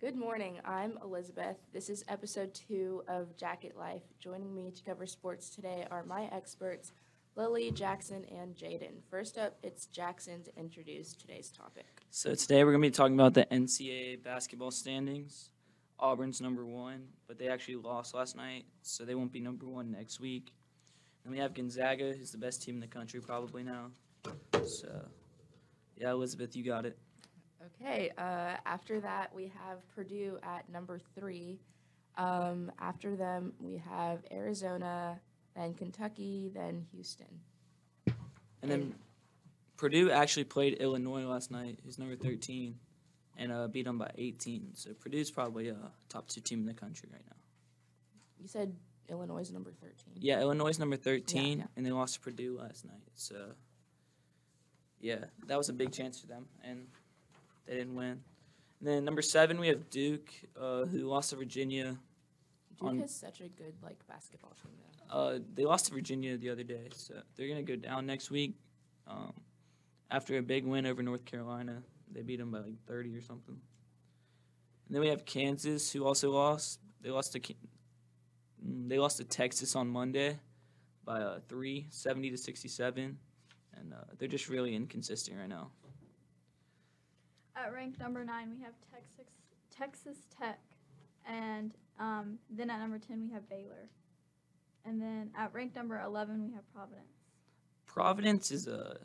Good morning. I'm Elizabeth. This is episode 2 of Jacket Life. Joining me to cover sports today are my experts, Lily, Jackson, and Jaden. First up, it's Jackson to introduce today's topic. So today we're going to be talking about the Ncaa basketball standings. Auburn's number 1, but they actually lost last night, so they won't be number 1 next week. Then we have Gonzaga, who's the best team in the country probably now. So, yeah, Elizabeth, you got it. Okay, after that, we have Purdue at number 3. After them, we have Arizona, then Kentucky, then Houston. And then Purdue actually played Illinois last night, who's number 13, and beat them by 18. So Purdue's probably a top 2 team in the country right now. You said Illinois is number 13. Yeah, Illinois is number 13, Yeah. and they lost to Purdue last night. So, yeah, that was a big chance for them, and they didn't win. And then number 7, we have Duke, who lost to Virginia. Duke is such a good basketball team, though. They lost to Virginia the other day, so they're going to go down next week. After a big win over North Carolina, they beat them by 30 or something. And then we have Kansas, who also lost. They lost to Texas on Monday by 3, 70-67, and they're just really inconsistent right now. At ranked number 9, we have Texas Tech, and then at number 10 we have Baylor, and then at ranked number 11 we have Providence. Providence is a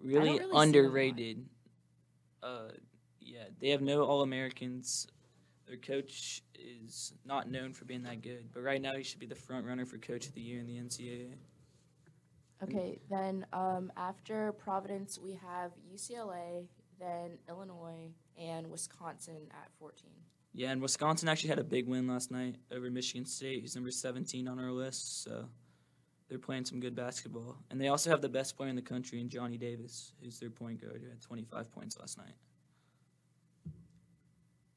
really underrated. Yeah, they have no All-Americans. Their coach is not known for being that good, but right now he should be the front runner for Coach of the Year in the NCAA. Okay, then after Providence, we have UCLA, then Illinois, and Wisconsin at 14. Yeah, and Wisconsin actually had a big win last night over Michigan State, who's number 17 on our list, so they're playing some good basketball. And they also have the best player in the country in Johnny Davis, who's their point guard, who had 25 points last night.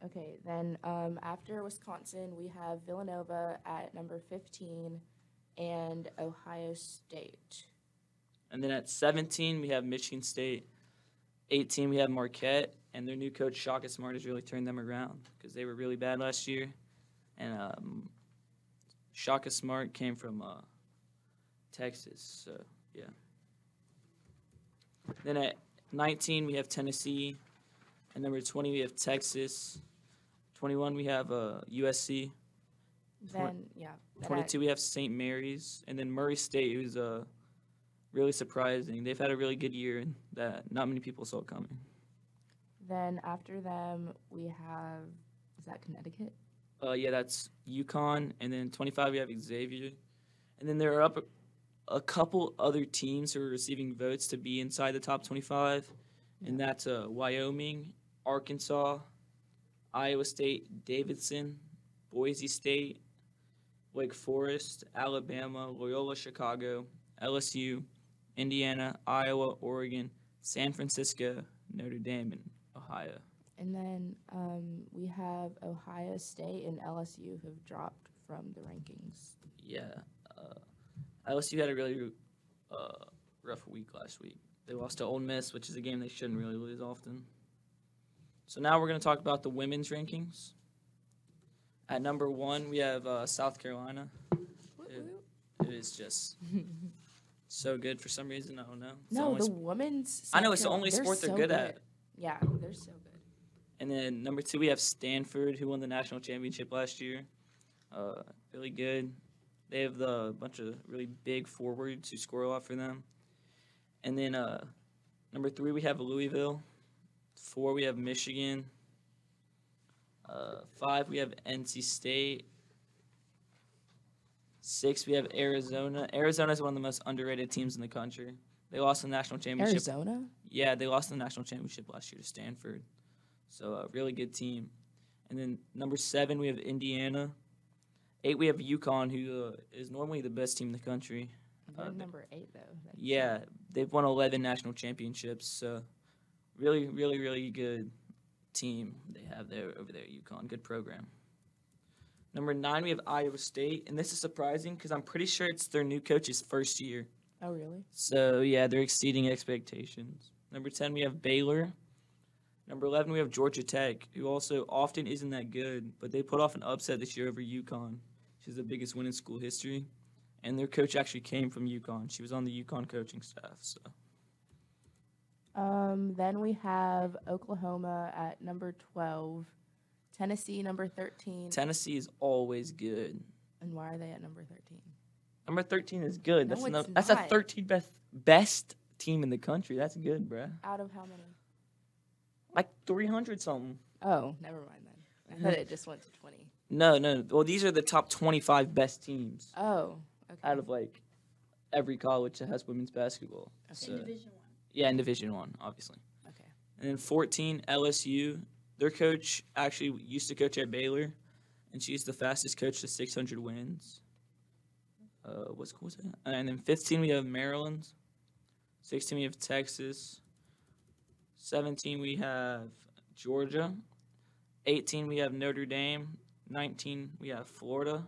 Okay, then after Wisconsin, we have Villanova at number 15 and Ohio State. And then at 17, we have Michigan State. 18, we have Marquette. And their new coach, Shaka Smart, has really turned them around because they were really bad last year. And Shaka Smart came from Texas. So, yeah. Then at 19, we have Tennessee. And number 20, we have Texas. 21, we have USC. Then, yeah. 22, we have St. Mary's. And then Murray State, who's really surprising. They've had a really good year and that not many people saw coming. Then after them, we have, is that Connecticut? Yeah, that's UConn. And then 25, we have Xavier. And then there are a couple other teams who are receiving votes to be inside the top 25. Yeah. And that's Wyoming, Arkansas, Iowa State, Davidson, Boise State, Wake Forest, Alabama, Loyola Chicago, LSU, Indiana, Iowa, Oregon, San Francisco, Notre Dame, and Ohio. And then we have Ohio State and LSU who have dropped from the rankings. Yeah. LSU had a really rough week last week. They lost to Ole Miss, which is a game they shouldn't really lose often. So now we're going to talk about the women's rankings. At number 1, we have South Carolina. It is just so good for some reason. I don't know. The women's. I know it's the only sport they're good at. Yeah, they're so good. And then number 2, we have Stanford, who won the national championship last year. Really good. They have a bunch of really big forwards who score a lot for them. And then number 3, we have Louisville. 4, we have Michigan. 5, we have NC State. 6, we have Arizona. Arizona is one of the most underrated teams in the country. They lost the national championship. Arizona? Yeah, they lost the national championship last year to Stanford. So a really good team. And then number 7, we have Indiana. 8, we have UConn, who is normally the best team in the country. Number 8, though. Yeah, they've won 11 national championships. So really, really, really good team they have there over there at UConn. Good program. Number 9, we have Iowa State, and this is surprising because I'm pretty sure it's their new coach's first year. Oh, really? So, yeah, they're exceeding expectations. Number 10, we have Baylor. Number 11, we have Georgia Tech, who also often isn't that good, but they put off an upset this year over UConn. She's the biggest win in school history, and their coach actually came from UConn. She was on the UConn coaching staff. So Then we have Oklahoma at number 12, Tennessee number 13. Tennessee is always good. And why are they at number 13? Number 13 is good. No, That's a not. 13th best team in the country. That's good, bruh. Out of how many? Like 300 something. Oh, never mind then. I thought it just went to 20. No. Well, these are the top 25 best teams Oh, okay. out of like every college that has women's basketball. Okay. So, In Division 1. yeah, in Division 1, obviously. Okay. And then 14, LSU. Their coach actually used to coach at Baylor, and she's the fastest coach to 600 wins. What school was that? And then 15, we have Maryland. 16, we have Texas. 17, we have Georgia. 18, we have Notre Dame. 19, we have Florida.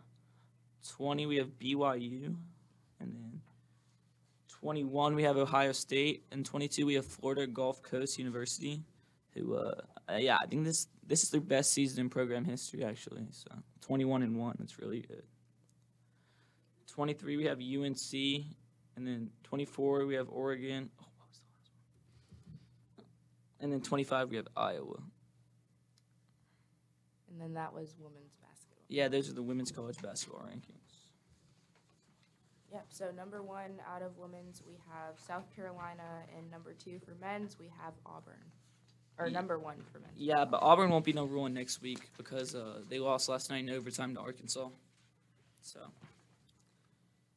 20, we have BYU. And then 21, we have Ohio State. And 22, we have Florida Gulf Coast University, who, I think this is their best season in program history, actually. So 21-1, that's really good. 23, we have UNC. And then 24, we have Oregon. Oh, what was the last one? And then 25, we have Iowa. And then that was women's basketball. Yeah, those are the women's college basketball rankings. Yep, so number 1 out of women's, we have South Carolina, and number 2 for men's, we have Auburn. Or number 1 for men's. Yeah, but Auburn won't be number 1 next week because they lost last night in overtime to Arkansas. So,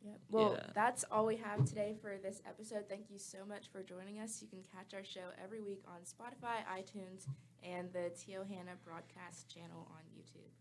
Yep. Well, Yeah. that's all we have today for this episode. Thank you so much for joining us. You can catch our show every week on Spotify, iTunes, and the Tio Hannah broadcast channel on YouTube.